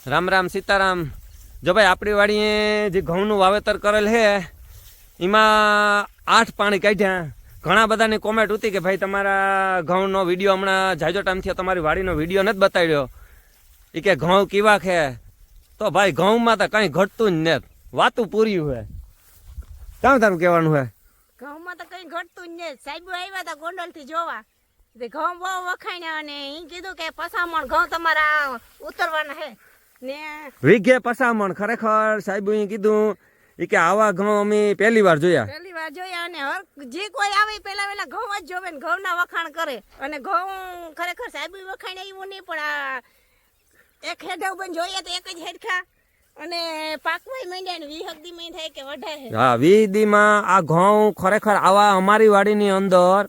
રામ રામ સીતારામ। જો ભાઈ આપણી વાડીએ જે ઘઉંનું વાવેતર કરેલ છે એમાં 8 પાણી કાઢ્યા। ઘણા બધાની કોમેન્ટ હતી કે ભાઈ તમારા ઘઉંનો વિડીયો હમણાં જાજો ટાઈમથી તમારી વાડીનો વિડીયો નથી બતાવ્યો, એ કે ઘઉં કેવા છે। તો ભાઈ ઘઉંમાં તો કંઈ ઘટતું જ નથી, વાતું પૂરી હોય। કામ તારું કહેવાનું છે? ઘઉંમાં તો કઈ ઘટતું જ નહીં। સાહેબ આવ્યા હતા ગોંડલ થી જોવા, ઘઉં બહુ વખાણ્યા અને એ કીધું કે પસામણ ઘઉં તમારા ઉતરવાના છે ને વીઘે પસામણ। ખરેખર સાહેબ કીધું એ કે આવા ઘઉં અમે પહેલી વાર જોયા। અને જે કોઈ આવે પેલા પેલા ઘઉં જ જોવે ને ઘઉંના વખાણ કરે। અને ઘઉં ખરેખર સાહેબ વખાણ્યા એવું નહીં, પણ આ એક હેઠા પણ જોઈએ તો એક જ હેઠા અને પાકવાય માંડ્યા ને 20 દી માં થાય કે વઢાય। હા, 20 દી માં આ ઘઉં ખરેખર આવા અમારી વાડીની અંદર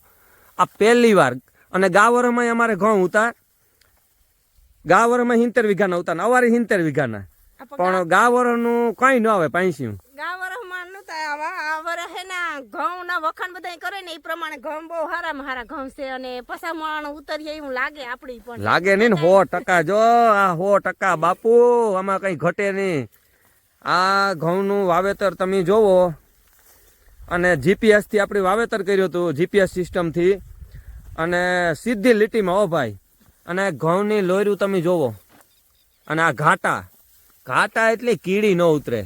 આ પહેલી વાર। અને ગાવરમાં અમારે ઘઉં ઉતાર, ગાવરમાં 70 વીઘાના ઉતાર, અવારી 70 વીઘાના, પણ ગાવરનું કઈ ન આવે 85। ગાવરમાં નતા આવા આ વરહે ના ઘઉંના વખાણ બધા કરે ને એ પ્રમાણે ઘઉં બહુ હારામાં હારા ઘઉં છે અને પસામણ ઉતરીએ એવું લાગે આપડી પણ લાગે નહીં ને 100%। જો આ 100% બાપુ, આમાં કઈ ઘટે નહીં। આ ઘઉંનું વાવેતર તમે જોવો, અને જીપીએસ થી આપણે વાવેતર કર્યું હતું, જીપીએસ સિસ્ટમથી, અને સીધી લીટીમાં હો ભાઈ। અને ઘઉંની લોયરું તમે જોવો, અને આ ઘાટા ઘાટા એટલે કીડી ન ઉતરે।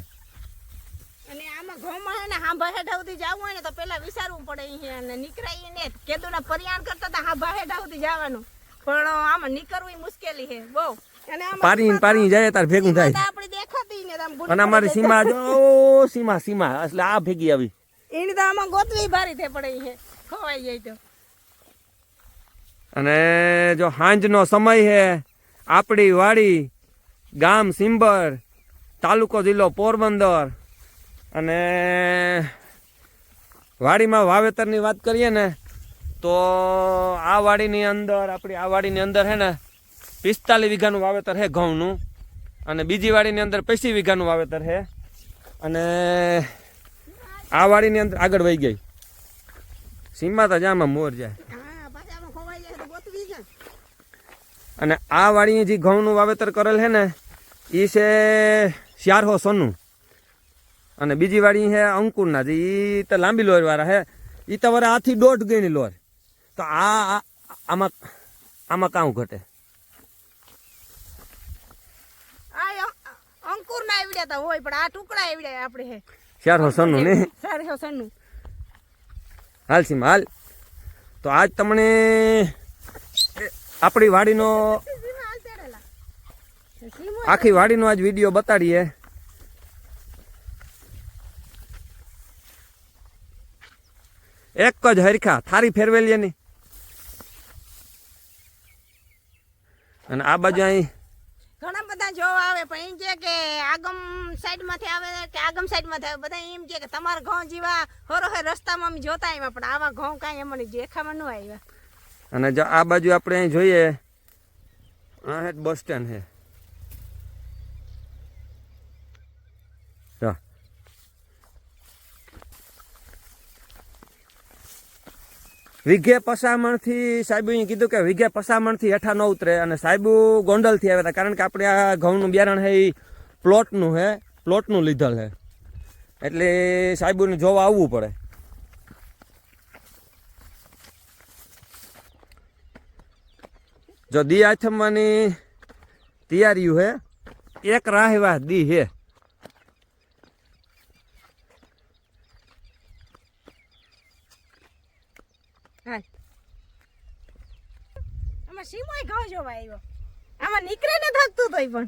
અને આમાં ઘઉંમાં હે ને હાંભા હેઠા સુધી જવું હોય ને તો પેલા વિચારવું પડે અહીંયા અને નીકળાય ને કેદુના પરિયાણ કરતા હતા હાંભા હેઠા સુધી જવાનું, પણ આમાં નીકળવું મુશ્કેલી છે બહુ। અને આમાં પારી જાય તાર ભેગું થાય આપણે દેખાતી ને આમ અને અમારી સીમા જો સીમા એટલે આ ભેગી આવી એની તો આમાં ગોતવી ભારી થઈ પડે છે, ખવાઈ જાય તો। અને જો સાંજનો સમય છે, આપણી વાડી, ગામ સિંબર, તાલુકો જિલ્લો પોરબંદર, અને વાડીમાં વાવેતરની વાત કરીએ ને તો આ વાડીની અંદર આપણી આ વાડીની અંદર છે ને 45 વીઘાનું વાવેતર છે ઘઉંનું, અને બીજી વાડીની અંદર 25 વીઘાનું વાવેતર છે, અને આ વાડીની અંદર આગળ વહી ગઈ સીમા તો જામાં મોર જાય। અને આ વાડી જે ઘઉંનું વાવેતર કરેલ છે ને એ છે 400 સોનું, અને બીજી વાડી છે અંકુરના, જે એ તો લાંબી લોર વાળા છે, એ તો વરે આથી 1.5 ગણી લોર। તો આમાં કામ ઘટે? અંકુર ના આવડ્યા તો હોય, પણ આ ટુકડા આવડ્યા આપણે 400 સોનું ને 400 સોનું। હાલ સીમા હાલ। તો આજ તમને આપણી વાડીનો આખી વાડીનો આજ વિડીયો બતાડીએ। એક જ હરખા થારી ફેરવેલીએ ની, અને આ બાજુ અહીં ઘણા બધા જોવા આવે, પણ એમ છે કે આગમ સાઈડ માંથી આવે કે આગમ સાઈડ માંથી આવે, બધા એમ કે તમારા ઘઉં જેવા હરોહર રસ્તામાં અમે જોતા આવ્યા, પણ આવા ઘઉં કાંઈ અમને દેખામાં ન આવ્યા। અને જો આ બાજુ આપણે અહીં જોઈએ, આ હે બસ સ્ટેન્ડ છે, વીઘે પસામણથી સાહેબ કીધું કે વીઘે પસામણથી હેઠા ન ઉતરે। અને સાહેબ ગોંડલથી આવ્યા હતા, કારણ કે આપણે આ ઘઉંનું બિયારણ છે એ પ્લોટનું છે, પ્લોટનું લીધેલ છે, એટલે સાહેબને જોવા આવવું પડે। જો દી આથમવાની તૈયારી છે, એક રાહવા દી છે। આમાં સીમોય ઘઉં જોવા આવ્યો, આમાં નીકળે ને થકતું તોય પણ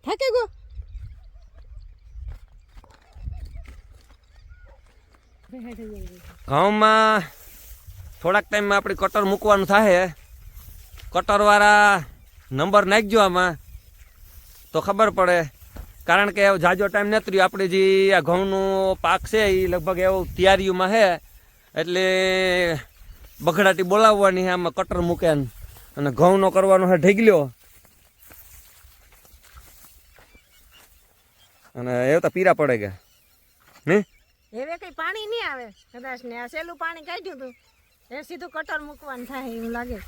થાકે ગો। ઘઉંમાં થોડાક ટાઈમમાં આપણે કટર મૂકવાનું થાય। કટરવાળા નંબર નાખજો આમાં તો ખબર પડે, કારણ કે જાજો ટાઈમ નથી રહ્યો। આપણે જે આ ઘઉંનું પાક છે એ લગભગ એવું તૈયારીઓમાં છે, એટલે બગડાટી બોલાવવાની છે, આમાં કટર મૂકે અને ઘઉંનો કરવાનો છે ઢેગલ્યો, અને એવું તો પીરા પડે ગયા નહીં। હવે કઈ પાણી નહીં આવે કદાચ ને, આ સેલું પાણી કાઢ્યું હતું એ સીધું કટર મૂકવાનું થાય એવું લાગે.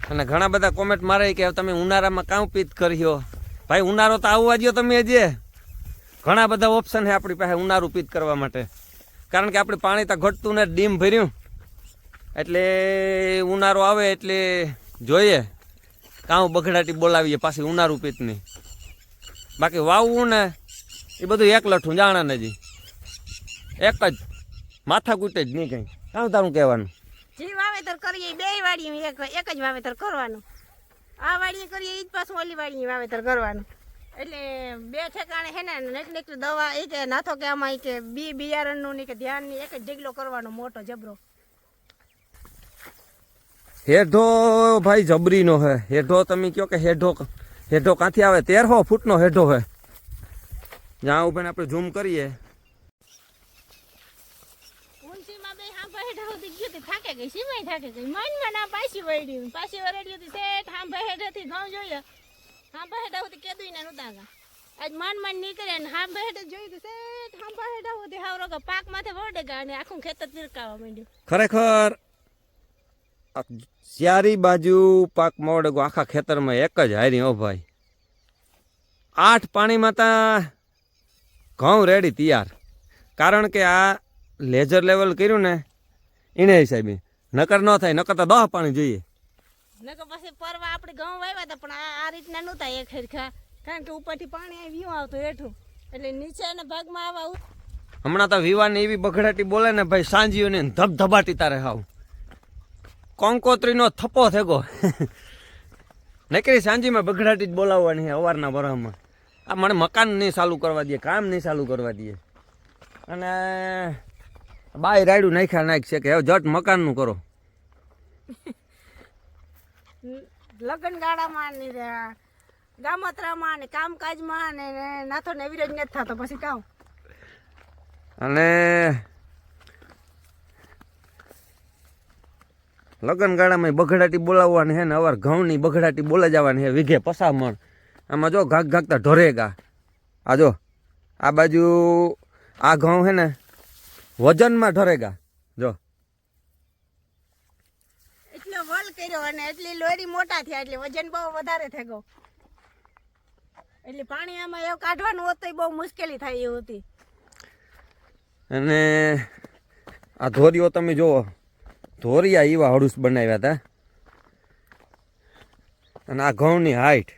અને ઘણા બધા કોમેન્ટ મારે કે તમે ઉનાળામાં કામ પીત કર્યો. ભાઈ ઉનાળો તો આવવા દો તમે હજી. ઘણા બધા ઓપ્શન છે આપણી પાસે ઉનાળું પીત કરવા માટે. કારણ કે આપણે પાણી તો ઘટતું ને ડીમ ભર્યું એટલે ઉનાળો આવે એટલે જોઈએ કામ બગડાટી બોલાવીએ પાછી ઉનાળું પીતની. બાકી વાવવું ને એ બધું એક લઠું જાણે ને જી એક જ માથા કૂટે જ નહીં કંઈ. કામ તારું કહેવાનું જે વાવેતર કરીએ બે વાડી એક જ વાવેતર કરવાનું. આ વાડીએ કરીએ એ જ પાછું ઓલી વાડીએ વાવેતર કરવાનું. એટલે બે ઠેકાણે છે ને એટલી દવા એ કે નાથો કે આમાં એ કે બિયારણનું નહીં કે ધ્યાનની એક જ ઢગલો કરવાનો મોટો જબરો. હેઢો ભાઈ જબરીનો હે. હેઢો તમે કહો કે હેઢો ક્યાંથી આવે? 1300 ફૂટનો હેઢો હે. જ્યાં ઉભે આપણે ઝૂમ કરીએ થાકે ગઈ સીમાઈ થાકે ગઈ મનમાં ના પાછી વળડી શેઠ હાંભા હેઠેથી ઘઉં જોયો. હાંભા હેઠા સુધી કેદું ને નહોતા આજ માન નીકળે ને હાંભા હેઠે જોયું તો શેઠ હાંભા હેઠા સુધી હાવરો કે પાક માથે વળડે ગયા અને આખું ખેતર તિરકાવા માંડ્યું. ખરેખર ચારી બાજુ પાક મોડે આખા ખેતરમાં એક જ હારી. હો ભાઈ 8 પાણીમાં તા ઘઉં રેડી તૈયાર. કારણ કે આ લેજર લેવલ કર્યું ને એને હિસાબે નકર ન થાય. નકર તો 10 પાણી જોઈએ. નકર પછી પરવા આપણે ઘઉં વાવ્યા હતા પણ આ રીતના નહોતા એક હરખા. કારણ કે ઉપરથી પાણી આવ્યું આવતું હેઠું એટલે નીચેના ભાગમાં આવા. હમણાં તો વિવાને એવી બગડાટી બોલે ને ભાઈ સાંજીઓને ધબધબાટી તારે હાવ કંકોત્રીનો થપ્પો થેગો. નકરી સાંજીમાં બગડાટી જ બોલાવવાની છે અવારના બરામાં. આ મને મકાન નહીં ચાલુ કરવા દે, કામ નહીં ચાલુ કરવા દે. અને બાય રાયડું નાખશે કે હવે જટ મકાનનું કરો. લગ્ન ગાળામાં ને ગામત્રામાં ને કામકાજમાં ને નાથો ને વિરોધ નથી થતો પછી કામ. અને લગ્ન ગાળામાં બગડાટી બોલાવવાની છે ને અવાર ઘઉંની બગડાટી બોલા જવાની છે વીઘે 50 મણ. આમાં જો ઘાક ઘાકતા ઢોરેગા. આ જો આ બાજુ આ ઘઉં છે ને વજનમાં ઢોરેગા. જો એટલો વલ કર્યો અને એટલી લોરી મોટા થયા એટલે વજન બહુ વધારે થઈ ગયો. એટલે પાણી આમાં એવું કાઢવાનું હોત તો બહુ મુશ્કેલી થાય એવું હતી. અને આ ધોરીઓ તમે જુઓ ધોરિયા એવા હળુસ બનાવ્યા હતા. અને આ ઘઉંની હાઈટ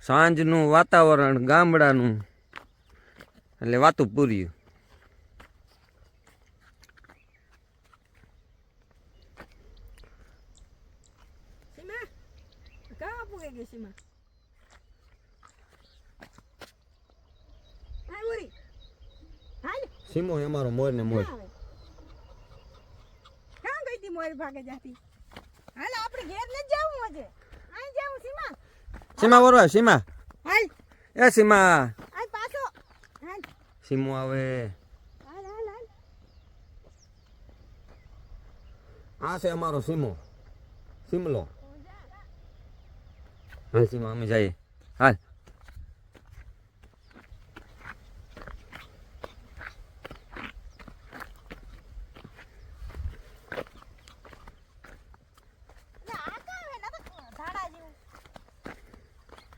સાંજનું વાતાવરણ ગામડાનું એટલે વાતું પૂર્યું. સીમો અમારો મોર ને મોર ક્યાં ગઈ તી મોર ભાગે જાતી. હાલ આપણે ઘેર ન જાવું હજે આઈ જાવું સીમા. સીમા બરોબર સીમા. હાલ એ સીમા આઈ પાછો. હાલ સીમો આવે. હાલ હાલ હાલ આ છે અમારો સીમો સીમલો. હા સીમા અમે જઈએ. હાલ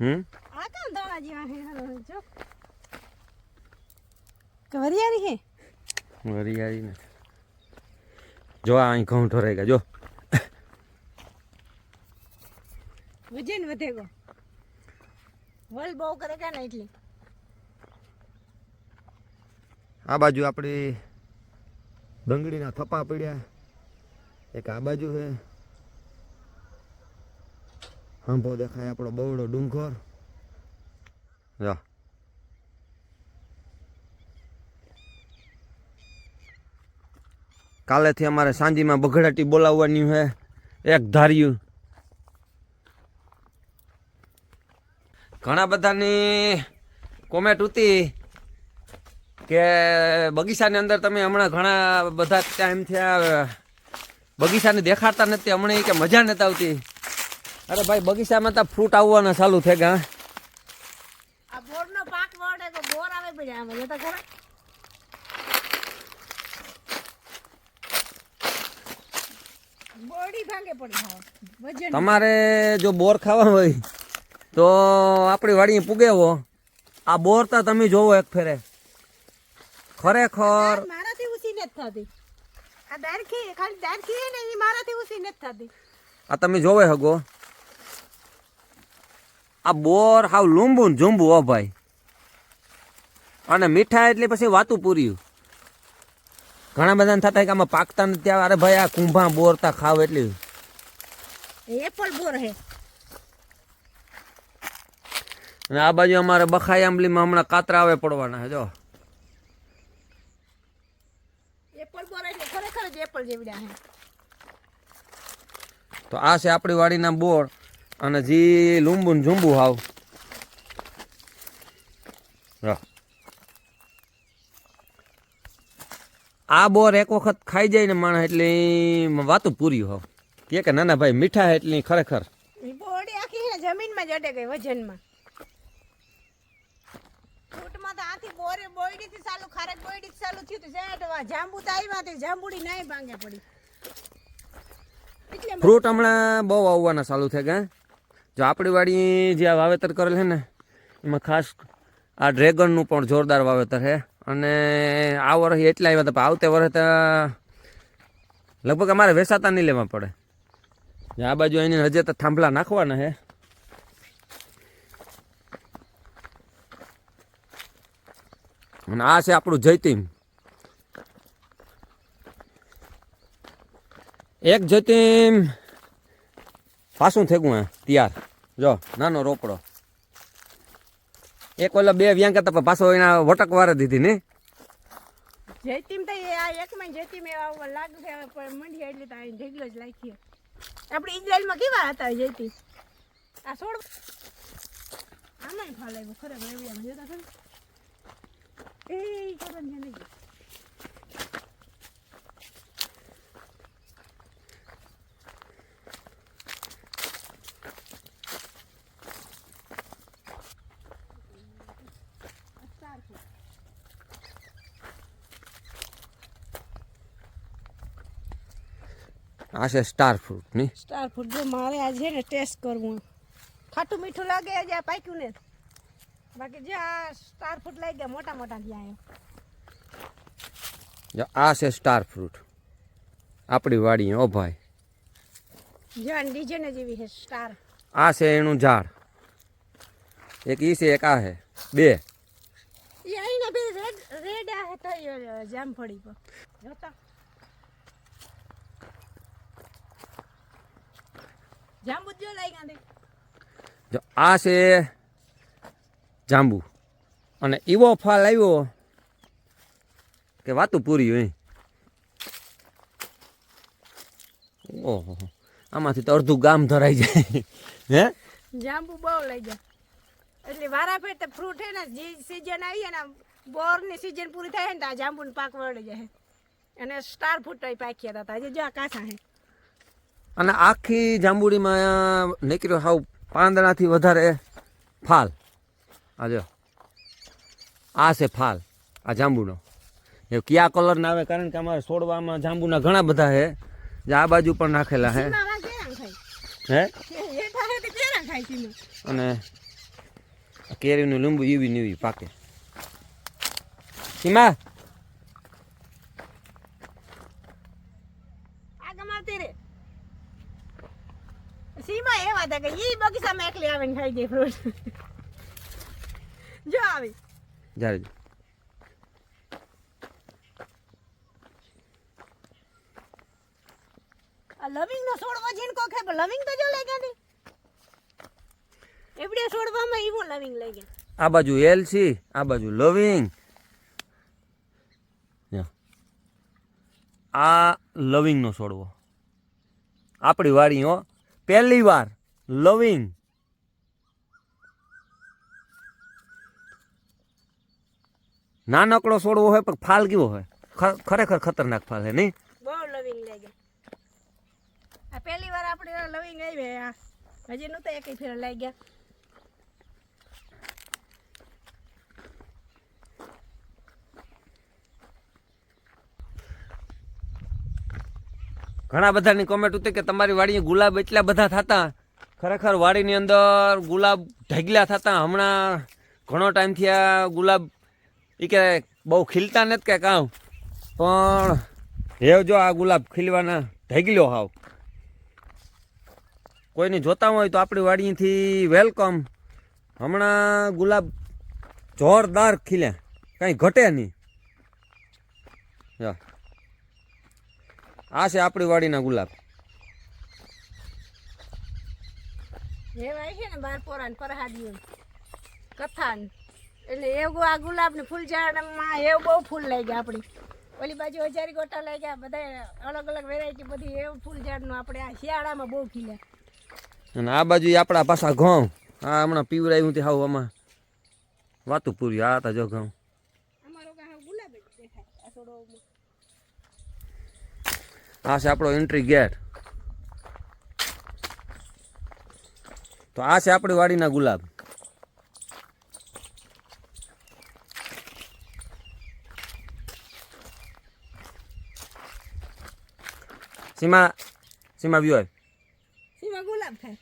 આ કામ દાણા જેવા હે જો કવરિયારી હે વરિયાળી ને જો અહીં ઘઉં ઢોરાઈ જો વજન વધે ગો વલ બહુ કરે કે ના એટલે. આ બાજુ આપણી ડંગળીના થપ્પા પડ્યા. એક આ બાજુ છે હાંભો દેખાય આપણો બવડો ડુંગર. જો કાલેથી અમારે સાંજીમાં બગડાટી બોલાવવાની છે એક ધાર્યું. ઘણા બધાની કોમેન્ટ હતી કે બગીચાની અંદર તમે હમણાં ઘણા બધા ટાઈમ થયા બગીચાને દેખાડતા નથી હમણાં કે મજા નથી આવતી. અરે ભાઈ બગીચામાં તો ફ્રૂટ આવવાના ચાલુ થઈ ગયા. આ બોરનો પાક વળે તો બોર આવે પડ્યા આમાં જતા ખરા. બોડી ભાંગે પડી હા વજન. તમારે જો બોર ખાવા હોય તો આપણી વાડીએ પૂગેવો. આ બોર તો તમે જોવો એક ફેરે ખરેખર મારાથી ઉસી નથી થતી. આ દારખી ખાલી દારખી ને એ મારાથી ઉસી નથી થતી. આ તમે જોવે હગો આ બોર હાવ લૂંબુ ને ઝૂંબુ હો ભાઈ. અને મીઠા એટલે પછી વાતું પૂર્યું. ઘણા બધાને થતા કે આમાં પાકતા નથી. અરે ભાઈ આ કુંભા બોરતા ખાવ એટલી. એપલ બોર હે. અને આ બાજુ અમારે બખાઈ આંબલીમાં હમણાં કાતરા આવે પડવાના છે જો. એપલ બોર એટલે ખરેખર જ એપલ જેવડા હે. તો આ છે આપણી વાડીના બોર. અને જી લૂંબુ ને ઝૂંબુ હાવ આ બોર એક વખત ખાઈ જાય ને માણસ એટલે વાતું પૂરી હોવ કે ના ના ભાઈ મીઠા એટલી ખરેખર. એ બોડી આખી હે જમીનમાં જડે ગઈ વજનમાં. ફૂટમાં તો આથી બોરે બોયડીથી ચાલુ ખારેક બોયડીથી ચાલુ થયું તો સેટવા જાંબુ તો આવ્યા તે જાંબુડી નાય ભાંગે પડી. એટલે ફ્રૂટ હમણાં બહુ આવવાના ચાલુ થઈ ગયા. જો આપણી વાડી જે આ વાવેતર કરેલ છે ને એમાં ખાસ આ ડ્રેગનનું પણ જોરદાર વાવેતર છે. અને આ વર્ષ એટલા આવ્યા હતા આવતે વર્ષે તો લગભગ અમારે વેસાતા નહીં લેવા પડે. આ બાજુ એની હજે તો થાંભલા નાખવાના છે. અને આ છે આપણું જૈતીમ. એક જૈતીમ પાછું થેગું હે તૈયાર. જો નાનો રોપડો. એક ઓલા બે વ્યાંક હતા પણ પાછો એના વટક વારે દીધી ને. જૈતીમ તો આ એકમાં જૈતીમ એવા લાગુ છે પણ મંડી એટલે તો આ ઢેગલો જ લાગી. આપણે ઇઝરાયલમાં કેવા હતા જૈતીમ. આ છોડ આમાં ફાલ આવ્યો ખરેખર એવી જતા ખરે. એ કરન છે નહીં. આ છે સ્ટાર ફ્રૂટ ની. સ્ટાર ફ્રૂટ જો મારે આ છે ને ટેસ્ટ કરવું. ખાટું મીઠું લાગે આજે આ પાક્યું ને. બાકી જે આ સ્ટાર ફ્રૂટ લઈ ગયા મોટા મોટા ત્યાં. જો આ છે સ્ટાર ફ્રૂટ આપણી વાડી. ઓ ભાઈ જાન ડીજે જેવી છે સ્ટાર. આ છે એનું ઝાડ. એક ઈ છે એક આ છે બે. એ અહીંના બે રેડ રેડ આ હતા જામફળી પર જોતા. જાંબુ જો લઈ ગયા. જો આ છે જાંબુ. અને એવો ફળ આવ્યો કે વાતું પૂરી હોય. ઓહો આમાંથી તો અડધું ગામ ધરાઈ જાય. હે જાંબુ બહુ લઈ ગયા. એટલે વારા ફેર ફ્રૂટ હે ને જે સીઝન આવી ને બોરની સીઝન પૂરી થાય ને તો આ જાંબુનો પાક વળી જાય. અને સ્ટાર ફ્રૂટ પાક્યા હતા. આજે જો આ કાચા હે. અને આખી જાંબુડીમાં નીકળ્યો હાવ પાંદડાથી વધારે ફાલ. આ જો આ છે ફાલ આ જાંબુનો. એ કયા કલરના આવે કારણ કે અમારે છોડવામાં જાંબુના ઘણા બધા છે. જે આ બાજુ પણ નાખેલા છે. સીમામાં કેળા ખાય. હે હેઠા હે તો કેળા ખાય સીમા. અને કેરીનું લીંબુ એવી ને એવી પાકે. સીમા આગળ મારતી રે. સીમા એવા હતા કે ઈ બગીચામાં એકલી આવીને ખાઈ ગઈ ફ્રૂટ. જો આવી જારે આ લવિંગ નો છોડવો જીણકો ખે પણ લવિંગ તો જો લઈ ગયા. એવડે છોડવામાં ઈવો લવિંગ લઈ ગયા. આ બાજુ એલસી આ બાજુ લવિંગ. આ લવિંગનો છોડવો આપણી વાડી હો. પહેલી વાર લવિંગ. નાનકડો છોડવો હોય પણ ફાલ કેવો હોય ખરેખર ખતરનાક ફાલ હે નહીં. બહુ લવિંગ લઈ ગયા. આ પહેલી વાર આપણે લવિંગ આવી આ હજી નહોતા એકેય ફેરા લાગી ગયા. ઘણા બધાની કોમેન્ટ હતી કે તમારી વાડીએ ગુલાબ એટલા બધા થતા, ખરેખર વાડીની અંદર ગુલાબ ઢગલા થતા. હમણાં ઘણો ટાઈમ થયા ગુલાબ એ કે બહુ ખીલતા નથી કે કામ, પણ હેવ જો આ ગુલાબ ખીલવાના ઢગલ્યો હાવ. કોઈને જોતા હોય તો આપણી વાડીથી વેલકમ. હમણાં ગુલાબ જોરદાર ખીલ્યા, કાંઈ ઘટે નહીં. જા આ છે આપણી વાડીના ગુલાબ. રેવાય છે ને બાર પોરાન પરહાદીઓ કથાન એટલે એવું આ ગુલાબની ફૂલ ઝાડમાં એવું બહુ ફૂલ લઈ ગયા આપણી. ઓલી બાજુ હજારી ગોટા લઈ ગયા, બધા અલગ અલગ વેરાયટી બધી એવું ફૂલ ઝાડનું આપણે આ શિયાળામાં બહુ ખીલ્યા. અને આ બાજુ ઈ આપણા પાછા ઘઉં. આ હમણાં પીવરાયું તે હાવ આમાં વાતું પૂરી. આ હતા જો ઘઉં. અમારો ગામ ગુલાબ જ દેખાય આ થોડો. આ છે આપણો એન્ટ્રી ગેટ. તો આ છે આપણી વાડીના ગુલાબ. સીમા સીમા વ્યૂ સીમા ગુલાબ થાય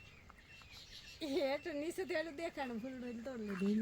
એ તો નીચેથી દેખાડું ફૂલ તોડ લીધું.